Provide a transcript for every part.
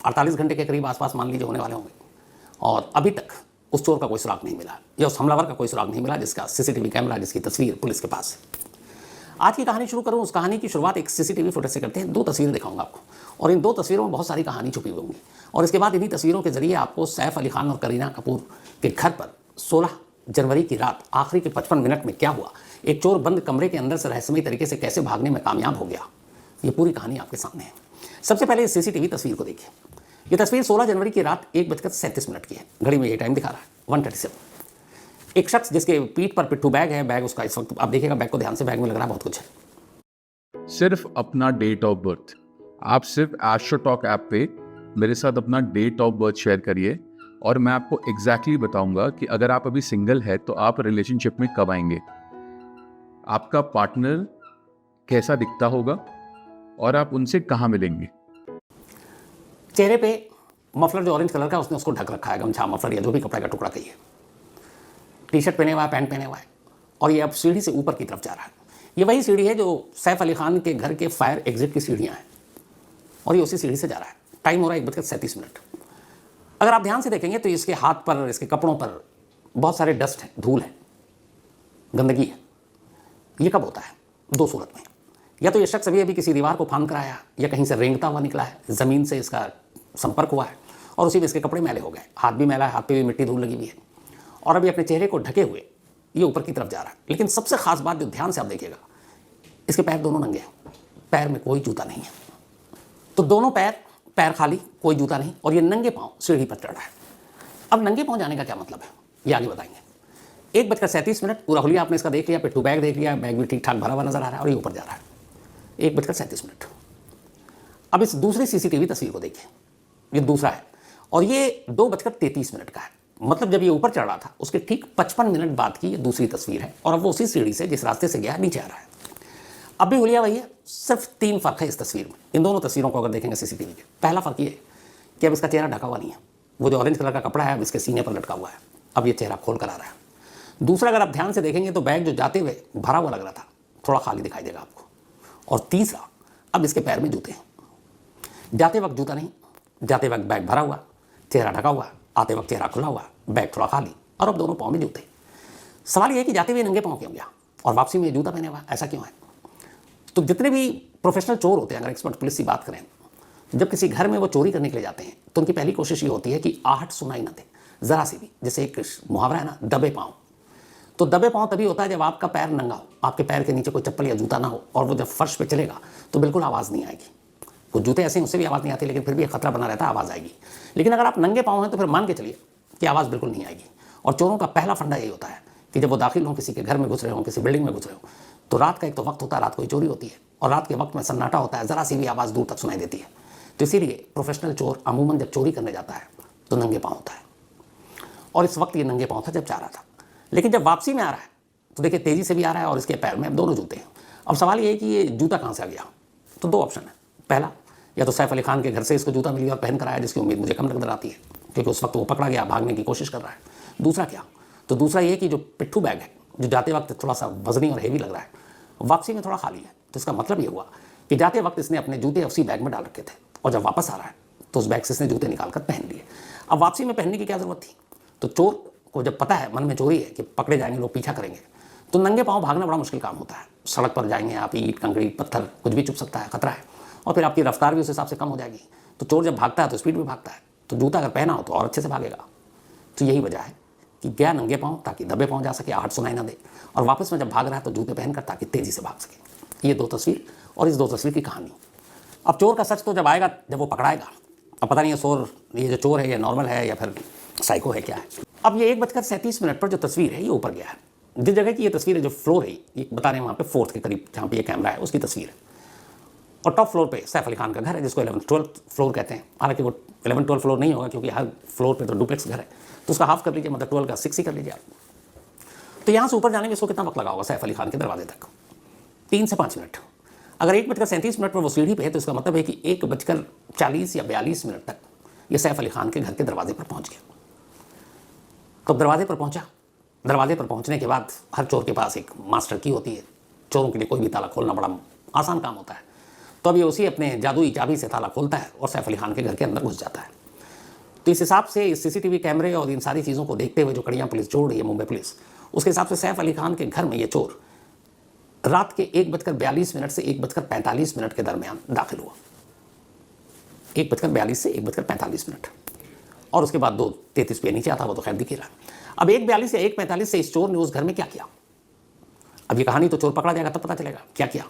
48 घंटे के करीब आसपास मान लीजिए होने वाले होंगे, और अभी तक उस चोर का कोई सुराग नहीं मिला या उस हमलावर का कोई सुराग नहीं मिला जिसका सीसीटीवी कैमरा, जिसकी तस्वीर पुलिस के पास है। आज की कहानी शुरू करूं, उस कहानी की शुरुआत एक सीसीटीवी फुटेज से करते हैं। 2 तस्वीरें दिखाऊंगा आपको, और इन 2 तस्वीरों में बहुत सारी कहानी छुपी हुई होंगी, और इसके बाद इन्हीं तस्वीरों के जरिए आपको सैफ अली खान और करीना कपूर के घर पर 16 जनवरी की रात आखिरी के 55 मिनट में क्या हुआ, एक चोर बंद कमरे के अंदर से रहस्यमयी तरीके से कैसे भागने में कामयाब हो गया, ये पूरी कहानी आपके सामने है। सबसे पहले इस सीसीटीवी तस्वीर को देखिए। ये तस्वीर 16 जनवरी की रात 1:37 की है। घड़ी में ये टाइम दिखा रहा है 1:37। एक शख्स जिसके पीठ पर पिट्ठू बैग है, बैग उसका इस वक्त आप देखिएगा बैग को ध्यान से, बैग में लग रहा है बहुत कुछ है। सिर्फ अपना डेट ऑफ बर्थ, आप सिर्फ एस्ट्रोटॉक ऐप पे मेरे साथ अपना डेट ऑफ बर्थ शेयर करिए, और मैं आपको एग्जैक्टली बताऊंगा कि अगर आप अभी सिंगल है तो आप रिलेशनशिप में कब आएंगे, आपका पार्टनर कैसा दिखता होगा, और आप उनसे कहाँ मिलेंगे। चेहरे पे मफलर जो ऑरेंज कलर का उसने उसको ढक रखा है, गमछा, मफलर या जो भी कपड़े का टुकड़ा कहिए। टी-शर्ट पहने हुआ है, पैंट पहने हुआ है, और ये अब सीढ़ी से ऊपर की तरफ जा रहा है। ये वही सीढ़ी है जो सैफ अली खान के घर के फायर एग्जिट की सीढ़ियाँ हैं, और ये उसी सीढ़ी से जा रहा है। टाइम हो रहा है 1:37। अगर आप ध्यान से देखेंगे तो इसके हाथ पर, इसके कपड़ों पर बहुत सारे डस्ट है, धूल है, गंदगी है। ये कब होता है? 2 सूरत में। या तो ये शख्स अभी किसी दीवार को फांद कर आया, या कहीं से रेंगता हुआ निकला है, ज़मीन से इसका संपर्क हुआ है और उसी में इसके कपड़े मैले हो गए, हाथ भी मैला है, हाथ पे भी मिट्टी धूल लगी हुई है, और अभी अपने चेहरे को ढके हुए ये ऊपर की तरफ जा रहा है। लेकिन सबसे खास बात जो ध्यान से आप देखिएगा, इसके पैर दोनों नंगे हैं, पैर में कोई जूता नहीं है। तो दोनों पैर खाली, कोई जूता नहीं, और ये नंगे पाँव सीढ़ी पर चढ़ रहा है। अब नंगे पाँव जाने का क्या मतलब है, ये आगे बताएंगे। 1:37 पूरा हुलिया आपने इसका देख लिया, पिट्ठू बैग देख लिया, बैग भी ठीक ठाक भरा हुआ नजर आ रहा है, और ये ऊपर जा रहा है 1:37। अब इस दूसरी सीसीटीवी तस्वीर को देखिए, ये दूसरा है, और ये 2:33 का है। मतलब जब ये ऊपर चढ़ रहा था उसके ठीक 55 मिनट बाद की ये दूसरी तस्वीर है, और अब वो उसी सीढ़ी से जिस रास्ते से गया नीचे आ रहा है। अब भी हुलिया वही है, सिर्फ 3 फर्क है इस तस्वीर में, इन दोनों तस्वीरों को अगर देखेंगे सीसीटीवी के। पहला फर्क ये है कि अब इसका चेहरा ढका हुआ नहीं है, वो जो ऑरेंज कलर का कपड़ा है अब इसके सीने पर लटका हुआ है, अब ये चेहरा खोल कर आ रहा है। दूसरा, अगर आप ध्यान से देखेंगे तो बैग जो जाते हुए भरा हुआ लग रहा था, थोड़ा खाली दिखाई देगा आपको। और तीसरा, अब इसके पैर में जूते हैं, जाते वक्त जूता नहीं, जाते वक्त बैग भरा हुआ, चेहरा ढका हुआ, आते वक्त चेहरा खुला हुआ, बैग थोड़ा खाली, और अब दोनों पाँव में जूते। सवाल यह है कि जाते हुए नंगे पाँव क्यों गया और वापसी में जूता पहने हुआ, ऐसा क्यों है? तो जितने भी प्रोफेशनल चोर होते हैं, अगर एक्सपर्ट पुलिस की बात करें, जब किसी घर में वो चोरी करने के लिए जाते हैं तो उनकी पहली कोशिश ये होती है कि आहट सुनाई ना दे, ज़रा सी भी। जैसे एक मुहावरा है ना, दबे पाँव। तो दबे पाँव तभी होता है जब आपका पैर नंगा हो, आपके पैर के नीचे कोई चप्पल या जूता ना हो, और वो जब फर्श पे चलेगा तो बिल्कुल आवाज़ नहीं आएगी। कुछ जूते ऐसे हैं उससे भी आवाज़ नहीं आती, लेकिन फिर भी एक खतरा बना रहता है, आवाज़ आएगी। लेकिन अगर आप नंगे पाँव हैं तो फिर मान के चलिए कि आवाज़ बिल्कुल नहीं आएगी। और चोरों का पहला फंडा यही होता है कि जब वो दाखिल हों, किसी के घर में घुस रहे हों, किसी बिल्डिंग में घुस रहे हों, तो रात का एक तो वक्त होता है, रात को ही चोरी होती है, और रात के वक्त में सन्नाटा होता है, ज़रा सी भी आवाज़ दूर तक सुनाई देती है। तो इसीलिए प्रोफेशनल चोर अमूमन जब चोरी करने जाता है तो नंगे पाँव होता है, और इस वक्त ये नंगे पाँव था जब जा रहा था। लेकिन जब वापसी में आ रहा है तो देखिए तेज़ी से भी आ रहा है, और इसके पैर में अब दोनों जूते हैं। अब सवाल ये है कि ये जूता कहाँ से आ गया? तो 2 ऑप्शन है। पहला, या तो सैफ अली खान के घर से इसको जूता मिल गया और पहन कर आया, जिसकी उम्मीद मुझे कम नजर आती है, क्योंकि उस वक्त वो पकड़ा गया, भागने की कोशिश कर रहा है। दूसरा क्या? तो दूसरा ये कि जो पिट्ठू बैग है, जो जाते वक्त थोड़ा सा वजनी और हेवी लग रहा है, वापसी में थोड़ा खाली है। तो इसका मतलब ये हुआ कि जाते वक्त इसने अपने जूते उसी बैग में डाल रखे थे, और जब वापस आ रहा है तो उस बैग से इसने जूते निकाल कर पहन लिए। अब वापसी में पहनने की क्या ज़रूरत थी? तो चोर को जब पता है, मन में चोरी है कि पकड़े जाएंगे, लोग पीछा करेंगे, तो नंगे पाँव भागना बड़ा मुश्किल काम होता है। सड़क पर जाएंगे आप, ईंट, कंक्रीट, पत्थर कुछ भी चुभ सकता है, खतरा है, और फिर आपकी रफ्तार भी उस हिसाब से कम हो जाएगी। तो चोर जब भागता है तो स्पीड में भागता है, तो जूता अगर पहना हो तो और अच्छे से भागेगा। तो यही वजह है कि गया नंगे पाँव ताकि दबे पाँव जा सके, आहट सुनाई ना दे, और वापस में जब भाग रहा है तो जूते पहनकर ताकि तेज़ी से भाग सके। ये 2 तस्वीर और इस 2 तस्वीर की कहानी। अब चोर का सच तो जब आएगा, जब वो पकड़ाएगा। अब पता नहीं ये जो चोर है ये नॉर्मल है या फिर साइको है, क्या है। अब ये 1:37 पर जो तस्वीर है ये ऊपर गया है। जिस जगह की ये तस्वीर है, जो फ्लोर है, ये बता रहे हैं वहाँ पे 4th के करीब जहाँ पे ये कैमरा है उसकी तस्वीर है, और टॉप फ्लोर पे सैफ अली खान का घर है, जिसको 11th-12th फ्लोर कहते हैं। हालांकि वो 11th-12th फ्लोर नहीं होगा, क्योंकि हर फ्लोर पे तो डुप्लेक्स घर है, तो उसका हाफ कर लीजिए, मतलब 12 का 6 ही कर लीजिए आप। तो यहाँ से ऊपर जाने में इसको कितना वक्त लगा होगा सैफ अली खान के दरवाजे तक? 3 से 5 मिनट। अगर 1:37 पर वो सीढ़ी पे है तो इसका मतलब है कि 1:40 या 42 मिनट तक ये सैफ अली खान के घर के दरवाजे पर पहुँच गया। कब दरवाजे पर पहुँचा? दरवाजे पर पहुँचने के बाद हर चोर के पास एक मास्टर की होती है। चोरों के लिए कोई भी ताला खोलना बड़ा आसान काम होता है। तो अब ये उसी अपने जादुई चाबी से ताला खोलता है और सैफ अली खान के घर के अंदर घुस जाता है। तो इस हिसाब से इस सीसीटीवी कैमरे और इन सारी चीज़ों को देखते हुए जो कड़ियाँ पुलिस जोड़ रही है मुंबई पुलिस, उसके हिसाब से सैफ अली खान के घर में ये चोर रात के 1:42 से 1:45 के दरमियान दाखिल हुआ। 1:42 से 1:45, और उसके बाद 2:33 पे नीचे आता, वो तो खैर दिख ही रहा। अब 1:42 या 1:45 से इस चोर ने उस घर में क्या किया? अब ये कहानी तो चोर पकड़ा जाएगा तब पता चलेगा क्या किया,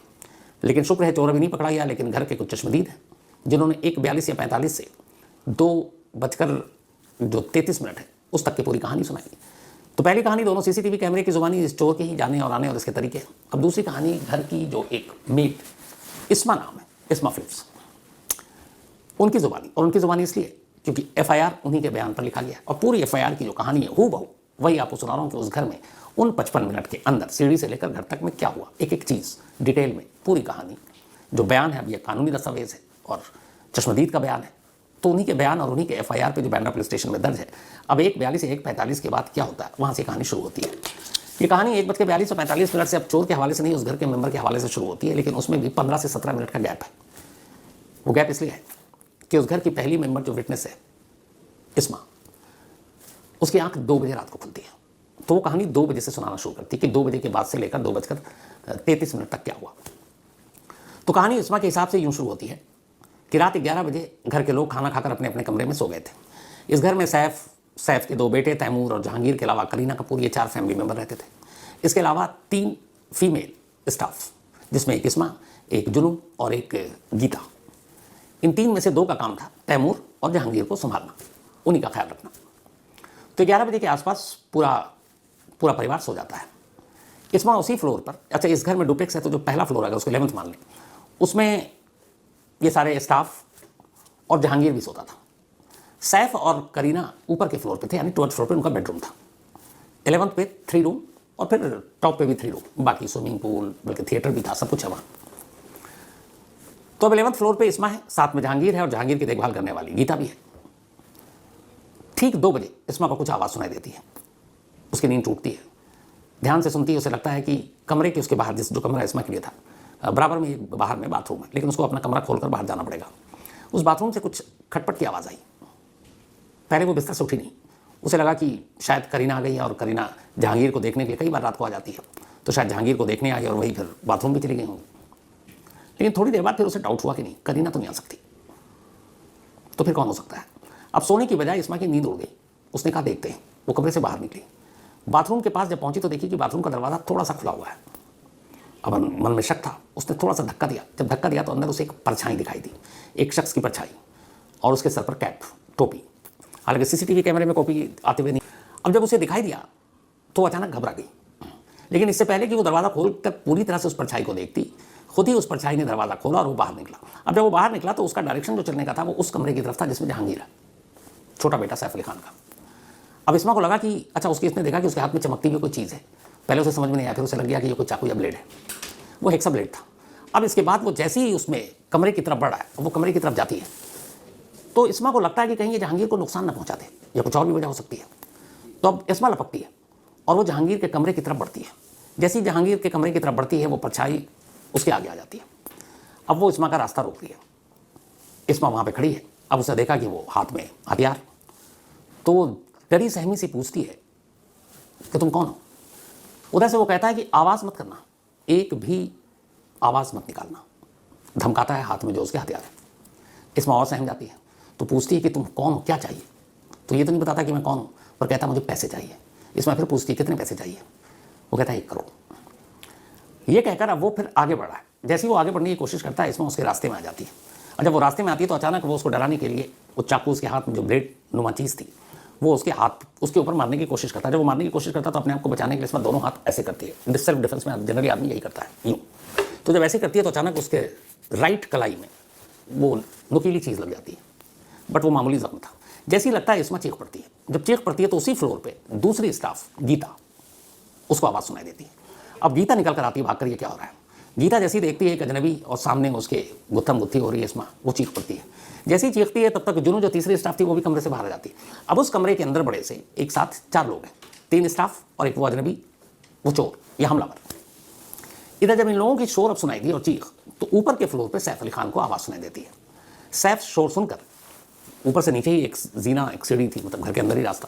लेकिन शुक्र है चोर अभी नहीं पकड़ा गया, लेकिन घर के कुछ चश्मदीद हैं जिन्होंने 1:42 या 45 से 2:33 है उस तक की पूरी कहानी सुनाई। तो पहली कहानी दोनों सीसीटीवी कैमरे की जुबानी, इस चोर के ही जाने और आने और इसके तरीके। अब दूसरी कहानी घर की जो एक मेट इस्मा नाम है, इस्मा फिलिप्स, उनकी जुबानी। और उनकी जुबानी इसलिए क्योंकि FIR उन्हीं के बयान पर लिखा गया, और पूरी FIR की जो कहानी है हूबहू वही आपको सुना रहा हूँ कि उस घर में उन 55 मिनट के अंदर सीढ़ी से लेकर घर तक में क्या हुआ, एक एक चीज़ डिटेल में पूरी कहानी। जो बयान है अब ये कानूनी दस्तावेज है और चश्मदीद का बयान है, तो उन्हीं के बयान और उन्हीं के FIR पे जो बांद्रा पुलिस स्टेशन में दर्ज है। अब 1:42 से 1:45 के बाद क्या होता है, वहाँ से कहानी शुरू होती है। ये कहानी 1:42 और 45 मिनट से अब चोर के हवाले से नहीं, उस घर के मेंबर के हवाले से शुरू होती है, लेकिन उसमें भी 15 से 17 मिनट का गैप है। वो गैप इसलिए है कि उस घर की पहली मेंबर जो विटनेस है इस्मा, उसकी आंख 2 बजे रात को खुलती है। तो वो कहानी 2 बजे से सुनाना शुरू करती है कि 2 बजे के बाद से लेकर 2:33 तक क्या हुआ। तो कहानी इस्मा के हिसाब से यूँ शुरू होती है कि रात 11 बजे घर के लोग खाना खाकर अपने अपने कमरे में सो गए थे। इस घर में सैफ के 2 बेटे तैमूर और जहांगीर के अलावा करीना कपूर, ये 4 फैमिली मेंबर रहते थे। इसके अलावा 3 फीमेल स्टाफ, जिसमें एक इस्मा, एक जुनून और एक गीता। इन 3 में से 2 का काम था तैमूर और जहांगीर को संभालना, उन्हीं का ख्याल रखना। तो 11 बजे के आसपास पूरा परिवार सो जाता है। इस्मा उसी फ्लोर पर, अच्छा इस घर में डुप्लेक्स है तो जो पहला फ्लोर है उसको 11th मान लें, उसमें ये सारे स्टाफ और जहांगीर भी सोता था। सैफ और करीना ऊपर के फ्लोर पे थे, यानी 12th फ्लोर पे उनका बेडरूम था। 11th पे 3 रूम और फिर टॉप पे भी 3 रूम, बाकी स्विमिंग पूल बल्कि थिएटर भी था, सब कुछ है वहाँ। तो अब 11th फ्लोर पे इस्मा है, साथ में जहांगीर है और जहांगीर की देखभाल करने वाली गीता भी है। ठीक 2 बजे इस्मा को कुछ आवाज़ सुनाई देती है, उसकी नींद टूटती है। ध्यान से सुनती है, उसे लगता है कि कमरे के उसके बाहर, जो कमरा इस्मा के लिए था, बराबर में एक बाहर में बाथरूम है, लेकिन उसको अपना कमरा खोलकर बाहर जाना पड़ेगा। उस बाथरूम से कुछ खटपट की आवाज़ आई। पहले वो बिस्तर से उठी नहीं, उसे लगा कि शायद करीना आ गई है, और करीना जहांगीर को देखने के लिए कई बार रात को आ जाती है, तो शायद जहांगीर को देखने आई और वही फिर बाथरूम भी चली गई होंगी। लेकिन थोड़ी देर बाद फिर उसे डाउट हुआ कि नहीं, करीना तो नहीं आ सकती, तो फिर कौन हो सकता है। अब सोने की बजाय इस्मा की नींद उड़ गई। उसने कहा देखते हैं, वो कमरे से बाहर निकली। बाथरूम के पास जब पहुंची तो देखी कि बाथरूम का दरवाज़ा थोड़ा सा खुला हुआ है। अब मन में शक था, उसने थोड़ा सा धक्का दिया। जब धक्का दिया तो अंदर उसे एक परछाई दिखाई दी, एक शख्स की परछाई, और उसके सर पर कैप, टोपी। हालांकि सीसीटीवी कैमरे में कॉपी आते हुए नहीं। अब जब उसे दिखाई दिया तो अचानक घबरा गई, लेकिन इससे पहले कि वो दरवाज़ा खोलकर पूरी तरह से उस परछाई को देखती, खुद ही उस परछाई ने दरवाज़ा खोला और वो बाहर निकला। अब जब वो बाहर निकला तो उसका डायरेक्शन जो चलने का था वो उस कमरे की तरफ था जिसमें जहांगीर है, छोटा बेटा सैफ अली खान का। अब इस्मा को लगा कि अच्छा, इसने देखा कि उसके हाथ में चमकती हुई कोई चीज़ है। पहले उसे समझ में नहीं आया, फिर उसे लग गया कि ये कोई चाकू या ब्लेड है। वो हेक्सा ब्लेड था। अब इसके बाद वो जैसे ही उसमें कमरे की तरफ बढ़ा है, वो कमरे की तरफ जाती है, तो इस्मा को लगता है कि कहीं ये जहांगीर को नुकसान न पहुंचा दे, या कुछ और भी वजह हो सकती है। तो अब इस्मा लपकती है और वो जहांगीर के कमरे की तरफ बढ़ती है। जैसे ही जहांगीर के कमरे की तरफ बढ़ती है, वो परछाई उसके आगे आ जाती है। अब वो इस्मा का रास्ता रोक रही है। इस्मा वहाँ पे खड़ी है। अब उसने देखा कि वो हाथ में हथियार, तो डरी सहमी सी पूछती है कि तुम कौन हो। उधर से वो कहता है कि आवाज़ मत करना, एक भी आवाज़ मत निकालना। धमकाता है हाथ में जो उसके हथियार है। इस्मा और सहम जाती है, तो पूछती है कि तुम कौन हो, क्या चाहिए। तो ये तो नहीं बताता कि मैं कौन हूँ, पर कहता मुझे पैसे चाहिए। इस्मा फिर पूछती है कितने पैसे चाहिए। वो कहता है 1 करोड़। ये कहकर अब वो फिर आगे बढ़ा है। जैसे ही वो आगे बढ़ने की कोशिश करता है, इस्मा उसके रास्ते में आ जाती है। और जब वो रास्ते में आती है तो अचानक वो उसको डराने के लिए वो चाकू उसके हाथ में जो ब्लेड नुमा चीज़ थी, वो उसके ऊपर मारने की कोशिश करता है। जब वो मारने की कोशिश करता है तो अपने आप को बचाने के लिए इसमें दोनों हाथ ऐसे करती है। सेल्फ डिफेंस में जनरली आदमी यही करता है, यूँ। तो जब ऐसे करती है तो अचानक उसके राइट कलाई में वो नुकीली चीज़ लग जाती है, बट वो मामूली जख्म था। जैसे ही लगता है इसमें चीख पड़ती है। जब चीख पड़ती है तो उसी फ्लोर पे दूसरी स्टाफ गीता, उसको आवाज़ सुनाई देती है। अब गीता निकल कर आती है, भाग कर, ये क्या हो रहा है। गीता जैसी देखती है एक अजनबी और सामने उसके गुत्थम गुत्थी हो रही है इसमें, वो चीख पड़ती है। जैसे ही चीखती है तब तक जुनू जो तीसरी स्टाफ थी वो भी कमरे से बाहर आ जाती है। अब उस कमरे के अंदर बड़े से एक साथ 4 लोग हैं, 3 स्टाफ और एक वो अजनबी, वो चोर या हमलावर। इधर जब इन लोगों की शोर अब सुनाई दी और चीख, तो ऊपर के फ्लोर पे सैफ अली खान को आवाज़ सुनाई देती है। सैफ शोर सुनकर ऊपर से नीचे ही एक जीना, एक सीढ़ी थी, मतलब घर के अंदर ही रास्ता,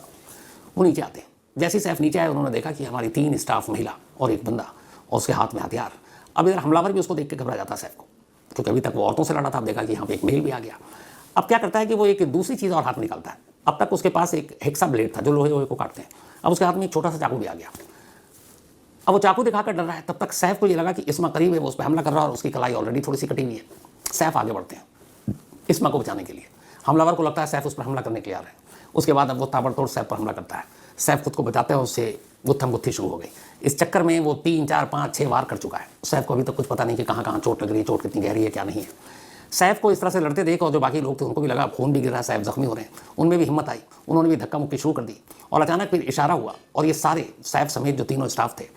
वो नीचे आते हैं। जैसे ही सैफ नीचे आए, उन्होंने देखा कि हमारी 3 स्टाफ महिला और एक बंदा और उसके हाथ में हथियार। अब इधर हमलावर भी उसको देख के घबरा जाता है सैफ को, क्योंकि अभी तक वो औरतों से लड़ा था, अब देखा कि यहाँ पे एक मेल भी आ गया। अब क्या करता है कि वो एक दूसरी चीज़ और हाथ में निकालता है। अब तक उसके पास एक हेक्सा ब्लेड था जो लोहे को काटते हैं, अब उसके हाथ में एक छोटा सा चाकू भी आ गया। अब वो चाकू दिखाकर डर रहा है। तब तक सैफ को ये लगा कि इस्मा करीब है, वो उस पर हमला कर रहा है और उसकी कलाई ऑलरेडी थोड़ी सी कटी हुई है। सैफ आगे बढ़ते हैं इस्मा को बचाने के लिए। हमलावर को लगता है सैफ उस पर हमला करने के लिए आ रहे हैं। उसके बाद अब वो ताबड़तोड़ सैफ पर हमला करता है। सैफ खुद को बचाते हैं, उससे गुत्थम गुत्थी शुरू हो गई। इस चक्कर में वो 3, 4, 5, 6 वार कर चुका है। सैफ को अभी तक कुछ पता नहीं कि कहाँ कहाँ चोट लग रही है, चोट कितनी गहरी है, क्या नहीं है। सैफ को इस तरह से लड़ते देख और जो बाकी लोग थे उनको भी लगा खून भी गिर रहा है, सैफ जख्मी हो रहे हैं। उनमें भी हिम्मत आई, उन्होंने भी धक्का मुक्की शुरू कर दी। और अचानक फिर इशारा हुआ और ये सारे सैफ समेत जो तीनों स्टाफ थे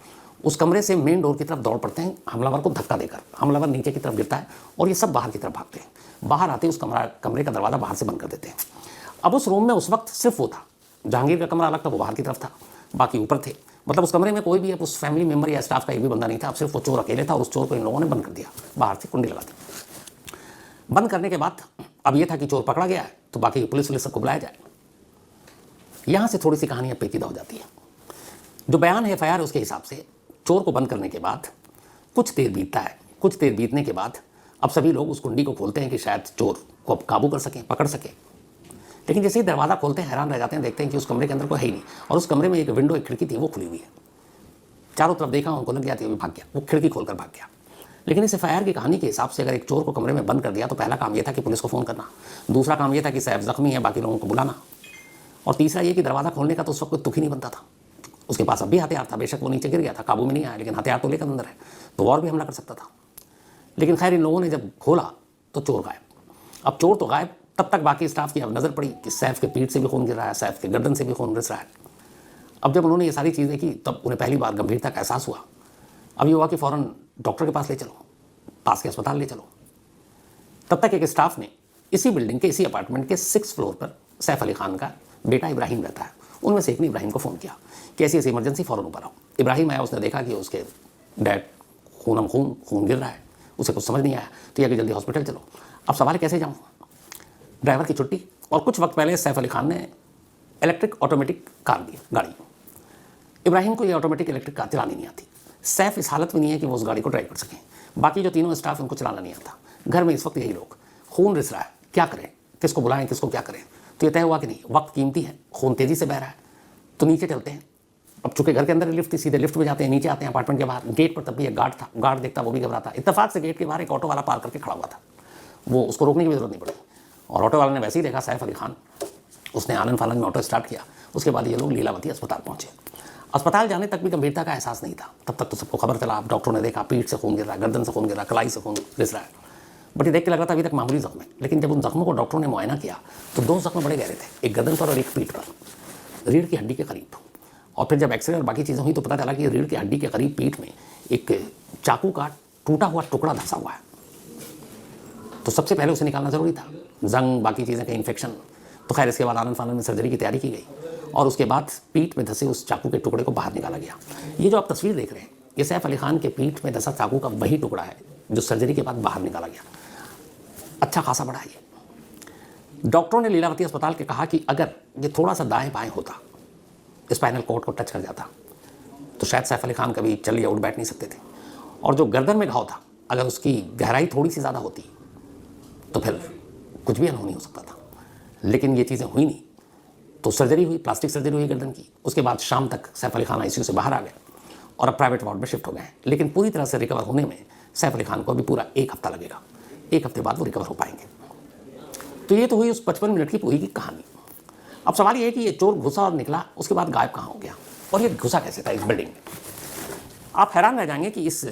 उस कमरे से मेन डोर की तरफ दौड़ पड़ते हैं, हमलावर को धक्का देकर। हमलावर नीचे की तरफ गिरता है और ये सब बाहर की तरफ भागते हैं। बाहर आते उस कमरे का दरवाज़ा बाहर से बंद कर देते हैं। अब उस रूम में उस वक्त सिर्फ वो था। जहांगीर का कमरा अलग था, वो बाहर की तरफ था, बाकी ऊपर थे। मतलब उस कमरे में कोई भी उस फैमिली मेम्बर या स्टाफ का एक भी बंदा नहीं था। अब सिर्फ वो चोर अकेले था और उस चोर को इन लोगों ने बंद कर दिया, बाहर से कुंडी लगा दी। बंद करने के बाद अब ये था कि चोर पकड़ा गया है तो बाकी पुलिस सबको बुलाया जाए। यहाँ से थोड़ी सी कहानियाँ पेचीदा हो जाती है। जो बयान है FIR उसके हिसाब से चोर को बंद करने के बाद कुछ देर बीतता है। कुछ देर बीतने के बाद अब सभी लोग उस कुंडी को खोलते हैं कि शायद चोर को अब काबू कर सकें, पकड़ सकें। लेकिन जैसे ही दरवाज़ा खोलते हैं हैरान रह जाते हैं, देखते हैं कि उस कमरे के अंदर कोई है ही नहीं। और उस कमरे में एक विंडो, एक खिड़की थी, वो खुली हुई है। चारों तरफ देखा, उनको लग गया था, वो भाग गया, वो खिड़की खोलकर भाग गया। लेकिन इस FIR की कहानी के हिसाब से अगर एक चोर को कमरे में बंद कर दिया तो पहला काम यह था कि पुलिस को फ़ोन करना, दूसरा काम यह था कि सैफ जख्मी है, बाकी लोगों को बुलाना, और तीसरा ये कि दरवाज़ा खोलने का तो उस वक्त कोई तुक ही नहीं बनता था। उसके पास अब भी हथियार था, बेशक वो नीचे गिर गया था, काबू में नहीं आया, लेकिन हथियार तो लेकर अंदर है, तो और भी हमला कर सकता था। लेकिन खैर इन लोगों ने जब खोला तो चोर गायब। अब चोर तो गायब, तब तक बाकी स्टाफ की अब नज़र पड़ी कि सैफ के पीठ से भी खून गिर रहा है, सैफ के गर्दन से भी खून रिस रहा है। अब जब उन्होंने ये सारी चीज़ें की तब उन्हें पहली बार गंभीरता का एहसास हुआ। अब ये हुआ कि फ़ौरन डॉक्टर के पास ले चलो, पास के अस्पताल ले चलो। तब तक एक स्टाफ ने इसी बिल्डिंग के, इसी अपार्टमेंट के 6th फ्लोर पर सैफ अली खान का बेटा इब्राहिम रहता है, उनमें से एक ने इब्राहिम को फ़ोन किया कि ऐसी इमरजेंसी, फ़ौरन ऊपर आओ। इब्राहिम आया, उसने देखा कि उसके डैड खून गिर रहा है, उसे कुछ समझ नहीं आया, तो यह कि जल्दी हॉस्पिटल चलो। अब सवाल है कैसे जाऊँ? ड्राइवर की छुट्टी, और कुछ वक्त पहले सैफ अली खान ने इलेक्ट्रिक ऑटोमेटिक कार दी, गाड़ी। इब्राहिम को ये ऑटोमेटिक इलेक्ट्रिक कार चलानी नहीं आती। सैफ इस हालत में नहीं है कि वो उस गाड़ी को ड्राइव कर सकें। बाकी जो तीनों स्टाफ उनको चलाना नहीं आता। घर में इस वक्त यही लोग, खून रिस रहा है, क्या करें, किसको बुलाएं, किसको क्या करें। तो ये तय हुआ कि नहीं, वक्त कीमती है, खून तेज़ी से बह रहा है, तो नीचे चलते हैं। अब चूंकि घर के अंदर लिफ्ट थी, सीधे लिफ्ट में जाते हैं, नीचे आते हैं अपार्टमेंट के बाहर। गेट पर तब भी एक गार्ड था, गार्ड देखता, वो भी घबराता। इत्तेफाक से गेट के बाहर एक ऑटो वाला पार करके खड़ा हुआ था, वो उसको रोकने की भी जरूरत नहीं पड़ी। और ऑटो वाले ने वैसे ही देखा सैफ अली खान, उसने आनंद फानंद में ऑटो स्टार्ट किया। उसके बाद ये लोग लीलावती अस्पताल पहुंचे। अस्पताल जाने तक भी गंभीरता का एहसास नहीं था। तब तक तो सबको खबर चला, डॉक्टरों ने देखा पीठ से खून गिर रहा है, गर्दन से खून गिर रहा है, कलाई से खून रिस रहा है। बट ये देख के लग रहा था अभी तक मामूली जख्म है। लेकिन जब उन जख्मों को डॉक्टरों ने मुआयना किया तो 2 जख्म बड़े गहरे थे, एक गर्दन पर और एक पीठ पर, रीढ़ की हड्डी के करीब। और फिर जब एक्सरे और बाकी चीज़ें हुई तो पता चला कि रीढ़ की हड्डी के करीब पीठ में एक चाकू का टूटा हुआ टुकड़ा धंसा हुआ है। तो सबसे पहले उसे निकालना ज़रूरी था, जंग बाकी चीज़ें का इन्फेक्शन। तो खैर इसके बाद आनंद फानंद में सर्जरी की तैयारी की गई और उसके बाद पीठ में धंसे उस चाकू के टुकड़े को बाहर निकाला गया। ये जो आप तस्वीर देख रहे हैं, ये सैफ अली खान के पीठ में धंसा चाकू का वही टुकड़ा है जो सर्जरी के बाद बाहर निकाला गया। अच्छा खासा बड़ा है ये। डॉक्टरों ने लीलावती अस्पताल के कहा कि अगर ये थोड़ा सा दाएं बाएं होता, स्पाइनल कॉर्ड को टच कर जाता, तो शायद सैफ अली खान कभी चल या उठ बैठ नहीं सकते थे। और जो गर्दन में घाव था, अगर उसकी गहराई थोड़ी सी ज़्यादा होती तो फिर कुछ भी अनहोनी हो सकता था। लेकिन ये चीज़ें हुई नहीं, तो सर्जरी हुई, प्लास्टिक सर्जरी हुई गर्दन की। उसके बाद शाम तक सैफ अली खान ICU से बाहर आ गए और अब प्राइवेट वार्ड में शिफ्ट हो गए हैं। लेकिन पूरी तरह से रिकवर होने में सैफ अली खान को अभी पूरा 1 हफ्ता लगेगा। 1 हफ्ते बाद वो रिकवर हो पाएंगे। तो ये तो हुई उस 55 मिनट की पूरी की कहानी। अब सवाल ये है कि ये चोर घुसा और निकला, उसके बाद गायब कहाँ हो गया और ये घुसा कैसे था इस बिल्डिंग में। आप हैरान रह जाएंगे कि इस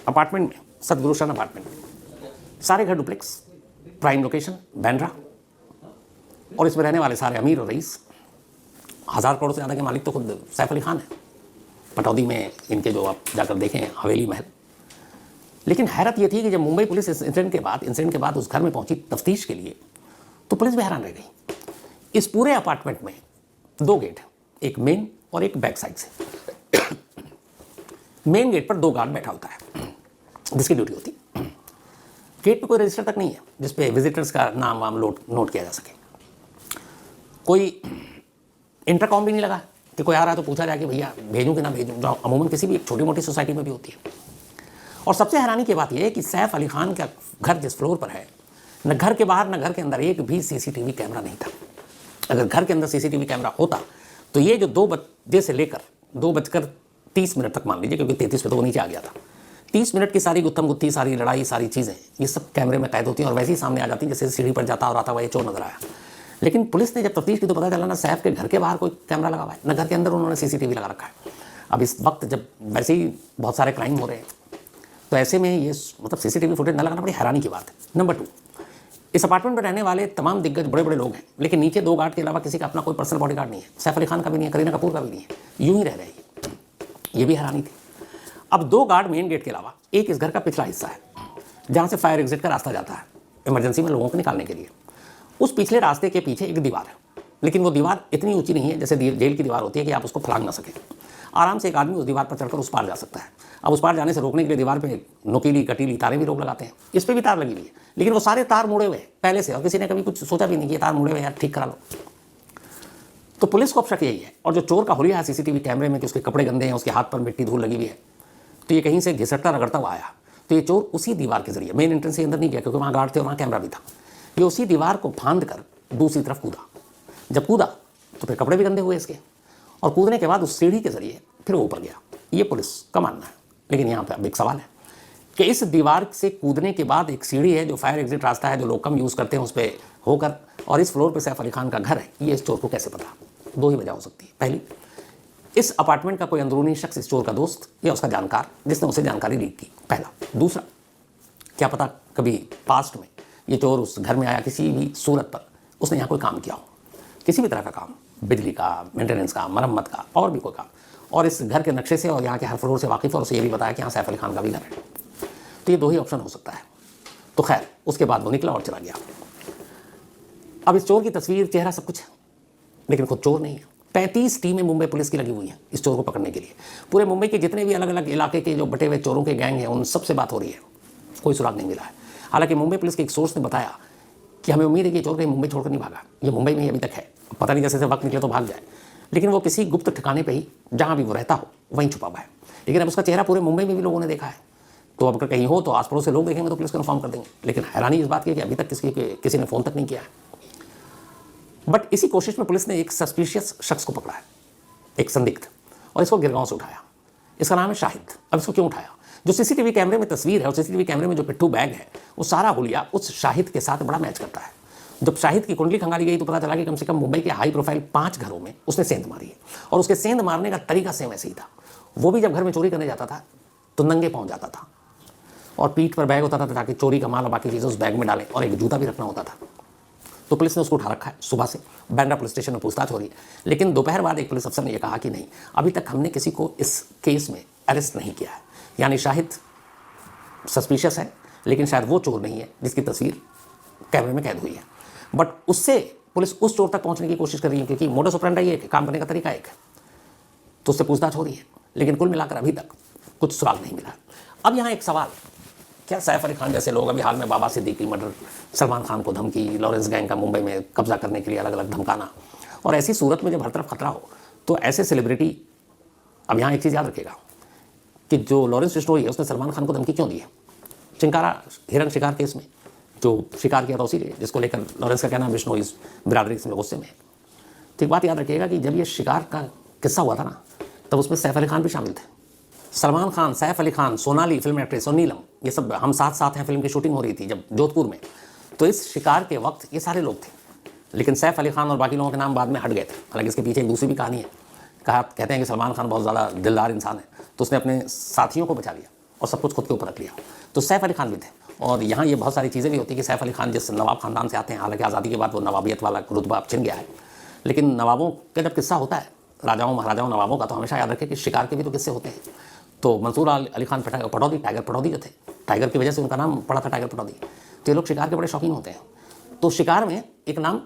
अपार्टमेंट में, सतगुरुशन अपार्टमेंट में, सारे घर डुप्लेक्स, प्राइम लोकेशन बैंड्रा, और इसमें रहने वाले सारे अमीर और रईस। 1000 करोड़ से ज़्यादा के मालिक तो खुद सैफ अली खान है। पटौदी में इनके जो आप जाकर देखें हवेली महल। लेकिन हैरत ये थी कि जब मुंबई पुलिस इंसिडेंट के बाद उस घर में पहुंची तफ्तीश के लिए, तो पुलिस भी हैरान रह गई। इस पूरे अपार्टमेंट में 2 गेट हैं, एक मेन और एक बैक साइड से। मेन गेट पर 2 गार्ड बैठा होता है, जिसकी ड्यूटी होती है। गेट पे कोई रजिस्टर तक नहीं है जिस पे विजिटर्स का नाम वाम नोट किया जा सके। कोई इंटरकॉम भी नहीं लगा कि कोई आ रहा है तो पूछा जाए कि भैया भेजूँ कि ना भेजूँ, जो अमूमन किसी भी एक छोटी मोटी सोसाइटी में भी होती है। और सबसे हैरानी की बात यह है कि सैफ अली खान का घर जिस फ्लोर पर है, न घर के बाहर न घर के अंदर एक भी सीसीटीवी कैमरा नहीं था। अगर घर के अंदर सीसीटीवी कैमरा होता तो ये जो 2 बजे से लेकर 2:30 तक मान लीजिए, क्योंकि 33 पे तो वो नीचे आ गया था, 30 मिनट की सारी गुत्थम गुत्थी, सारी लड़ाई, सारी चीज़ें ये सब कैमरे में कैद होती हैं और वैसे ही सामने आ जाती हैं जैसे सीढ़ी पर जाता और आता हुआ ये चोर नजर आया। लेकिन पुलिस ने जब तफ्तीश की तो पता चला ना सैफ के घर के बाहर कोई कैमरा लगा हुआ है, न घर के अंदर उन्होंने सीसीटीवी लगा रखा है। अब इस वक्त जब वैसे ही बहुत सारे क्राइम हो रहे हैं तो ऐसे में ये मतलब सीसीटीवी फुटेज न लगाना बड़ी हैरानी की बात है। नंबर 2, इस अपार्टमेंट में रहने वाले तमाम दिग्गज बड़े बड़े लोग हैं, लेकिन नीचे 2 गार्ड के अलावा किसी का अपना कोई पर्सनल बॉडीगार्ड नहीं है। सैफ अली खान का भी नहीं है, करीना कपूर का भी नहीं है, यूं ही रह रहे हैं। ये भी हैरानी थी। अब 2 गार्ड मेन गेट के अलावा, एक इस घर का पिछला हिस्सा है जहाँ से फायर एग्जिट का रास्ता जाता है इमरजेंसी में लोगों को निकालने के लिए। उस पिछले रास्ते के पीछे एक दीवार है, लेकिन वो दीवार इतनी ऊंची नहीं है जैसे जेल की दीवार होती है कि आप उसको फलांग ना सकें। आराम से एक आदमी उस दीवार पर चढ़कर उस पार जा सकता है। अब उस पार जाने से रोकने के लिए दीवार पे नुकीली कटीली तारें भी लोग लगाते हैं, इस पर भी तार लगी हुई है, लेकिन वो सारे तार मुड़े हुए हैं पहले से और किसी ने कभी कुछ सोचा भी नहीं कि ये तार मुड़े हुए यार ठीक करा लो। तो पुलिस को अब शक यही है। और जो चोर का हुलिया है सीसीटीवी कैमरे में कि उसके कपड़े गंदे हैं, उसके हाथ पर मिट्टी धूल लगी हुई है, तो ये कहीं से घिसटता रगड़ता हुआ आया। तो ये चोर उसी दीवार के जरिए, मेन एंट्रेंस से अंदर नहीं गया क्योंकि वहाँ गार्ड थे और वहाँ कैमरा भी था, ये उसी दीवार को फांद कर दूसरी तरफ कूदा। जब कूदा तो फिर कपड़े भी गंदे हुए इसके, और कूदने के बाद उस सीढ़ी के जरिए फिर वो ऊपर गया। ये पुलिस का मानना है। लेकिन यहाँ पे अब एक सवाल है कि इस दीवार से कूदने के बाद एक सीढ़ी है जो फायर एग्जिट रास्ता है जो लोग कम यूज़ करते हैं उस पर होकर, और इस फ्लोर पे सैफ अली खान का घर है, ये इस चोर को कैसे पता? 2 ही वजह हो सकती है। पहली, इस अपार्टमेंट का कोई अंदरूनी शख्स इस चोर का दोस्त या उसका जानकार जिसने उसे जानकारी लीक की, पहला। दूसरा, क्या पता कभी पास्ट में ये चोर उस घर में आया किसी भी सूरत पर, उसने यहाँ कोई काम किया हो, किसी भी तरह का काम, बिजली का, मेंटेनेंस का, मरम्मत का, और भी कोई काम, और इस घर के नक्शे से और यहाँ के हर फ्लोर से वाकिफ़, और उसे ये भी बताया कि यहाँ सैफ अली खान का भी घर है। तो ये 2 ही ऑप्शन हो सकता है। तो खैर उसके बाद वो निकला और चला गया। अब इस चोर की तस्वीर, चेहरा, सब कुछ है, लेकिन खुद चोर नहीं है। 35 टीमें मुंबई पुलिस की लगी हुई हैं इस चोर को पकड़ने के लिए। पूरे मुंबई के जितने भी अलग अलग इलाके के जो बटे हुए चोरों के गैंग हैं उन सबसे बात हो रही है, कोई सुराग नहीं मिला है। हालांकि मुंबई पुलिस के एक सोर्स ने बताया कि हमें उम्मीद है कि ये चोर कहीं मुंबई छोड़कर नहीं भागा, ये मुंबई में ही अभी तक है, पता नहीं जैसे वक्त निकले तो भाग जाए, लेकिन वो किसी गुप्त ठिकाने पे ही जहाँ भी वो रहता हो वहीं छुपा हुआ है। लेकिन अब उसका चेहरा पूरे मुंबई में भी लोगों ने देखा है, तो अब अगर कहीं हो तो आस पड़ोस से लोग देखेंगे तो पुलिस को इन्फॉर्म कर देंगे। लेकिन हैरानी इस बात की है कि अभी तक किसी ने फ़ोन तक नहीं किया है। बट इसी कोशिश में पुलिस ने एक सस्पिशियस शख्स को पकड़ा है, एक संदिग्ध, और इसको गिरगांव से उठाया। इसका नाम है शाहिद। अब इसको क्यों उठाया? जो सीसीटीवी कैमरे में तस्वीर है और सीसीटीवी कैमरे में जो पिट्ठू बैग है, वो सारा हुलिया उस शाहिद के साथ बड़ा मैच करता है। जब शाहिद की कुंडली खंगाली गई तो पता चला कि कम से कम मुंबई के हाई प्रोफाइल 5 घरों में उसने सेंध मारी है, और उसके सेंध मारने का तरीका सेम ऐसे ही था। वो भी जब घर में चोरी करने जाता था तो नंगे पहुंच जाता था और पीठ पर बैग होता था ताकि चोरी का माल और बाकी चीज़ें उस बैग में डालें, और एक जूता भी रखना होता था। तो पुलिस ने उसको उठा रखा है। सुबह से बांद्रा पुलिस स्टेशन में पूछताछ हो रही है, लेकिन दोपहर बाद एक पुलिस अफसर ने यह कहा कि नहीं, अभी तक हमने किसी को इस केस में अरेस्ट नहीं किया है। यानी शाहिद सस्पिशियस है, लेकिन शायद वो चोर नहीं है जिसकी तस्वीर कैमरे में कैद हुई है। बट उससे पुलिस उस चोर तक पहुंचने की कोशिश कर रही है, क्योंकि मोडस ऑपरेंडी एक है, काम करने का तरीका एक है, तो उससे पूछताछ हो रही है। लेकिन कुल मिलाकर अभी तक कुछ सुराग नहीं मिला। अब यहाँ एक सवाल, क्या सैफ अली खान जैसे लोग, अभी हाल में बाबा सिद्दीकी मर्डर, सलमान खान को धमकी, लॉरेंस गैंग का मुंबई में कब्जा करने के लिए अलग अलग धमकाना, और ऐसी सूरत में जब हर तरफ खतरा हो तो ऐसे सेलिब्रिटी, अब यहाँ एक चीज़ याद रखिएगा कि जो लॉरेंस स्टोरी है उसने सलमान खान को धमकी क्यों दी है? चिंकारा हिरण शिकार केस में जो शिकार किया था उसी लिए, जिसको लेकर लॉरेंस का कहना विष्णु इस बिरादरी इसमें गुस्से में। तो एक बात याद रखिएगा कि जब ये शिकार का किस्सा हुआ था ना, तब उसमें सैफ अली खान भी शामिल थे। सलमान खान, सैफ अली खान, सोनाली फिल्म एक्ट्रेस और नीलम, ये सब हम साथ साथ हैं। फिल्म की शूटिंग हो रही थी जब जोधपुर में, तो इस शिकार के वक्त ये सारे लोग थे। लेकिन सैफ अली खान और बाकी लोगों के नाम बाद में हट गए थे। हालांकि इसके पीछे एक दूसरी भी कहानी है। कहते हैं कि सलमान खान बहुत ज़्यादा दिलदार इंसान है, तो उसने अपने साथियों को बचा लिया और सब कुछ खुद के ऊपर रख लिया। तो सैफ अली खान भी थे। और यहाँ ये बहुत सारी चीज़ें भी होती हैं कि सैफ अली खान जिस नवाब खानदान से आते हैं, हालांकि आज़ादी के बाद वो नवाबियत वाला रुतबा छिन गया है, लेकिन नवाबों का जब किस्सा होता है, राजाओं महाराजाओं नवाबों का, तो हमेशा याद रखें कि शिकार के भी तो किस्से होते हैं। तो मंसूर अली खान पटौदी, टाइगर पटौदी जो थे, टाइगर की वजह से उनका नाम पड़ा था टाइगर पटौदी। तो ये लोग शिकार के बड़े शौकीन होते हैं। तो शिकार में एक नाम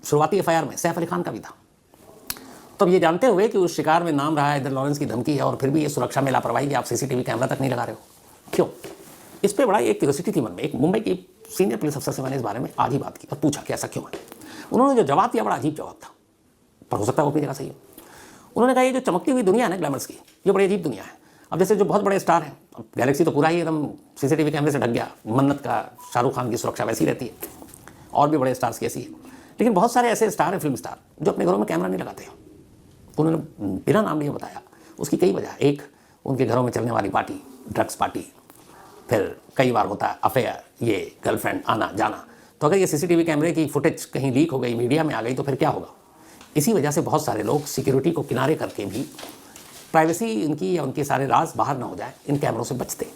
शुरुआती FIR में सैफ अली खान का भी था। तो अब ये जानते हुए कि उस शिकार में नाम रहा है, इधर लॉरेंस की धमकी है, और फिर भी ये सुरक्षा में लापरवाही कि आप CCTV कैमरा तक नहीं लगा रहे हो, क्यों? इस पर बड़ा एक क्यूरियोसिटी थी मन में। एक मुंबई की सीनियर पुलिस अफसर से मैंने इस बारे में आज ही बात की और पूछा कि ऐसा क्यों है। उन्होंने जो जवाब दिया बड़ा अजीब जवाब था, पर हो सकता है वो अपनी जगह सही हो। उन्होंने कहा ये जो चमकती हुई दुनिया है ना ग्लैमर्स की, ये बड़ी अजीब दुनिया है। अब जैसे जो बहुत बड़े स्टार हैं, अब गैलेक्सी तो पूरा ही एकदम सीसीटीवी कैमरे से ढक गया, मन्नत का शाहरुख खान की सुरक्षा वैसी रहती है, और भी बड़े स्टार्स की ऐसी है। लेकिन बहुत सारे ऐसे स्टार हैं, फिल्म स्टार, जो अपने घरों में कैमरा नहीं लगाते हैं। उन्होंने बिना नाम लिए बताया उसकी कई वजह। एक, उनके घरों में चलने वाली पार्टी, ड्रग्स पार्टी, फिर कई बार होता है अफेयर, ये गर्लफ्रेंड आना जाना। तो अगर ये सीसीटीवी कैमरे की फुटेज कहीं लीक हो गई, मीडिया में आ गई, तो फिर क्या होगा। इसी वजह से बहुत सारे लोग सिक्योरिटी को किनारे करके भी, प्राइवेसी इनकी या उनके सारे राज बाहर ना हो जाए, इन कैमरों से बचते।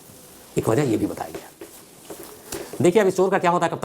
एक वजह ये भी बताई गया। देखिए अब इस चोर का क्या होता है, कब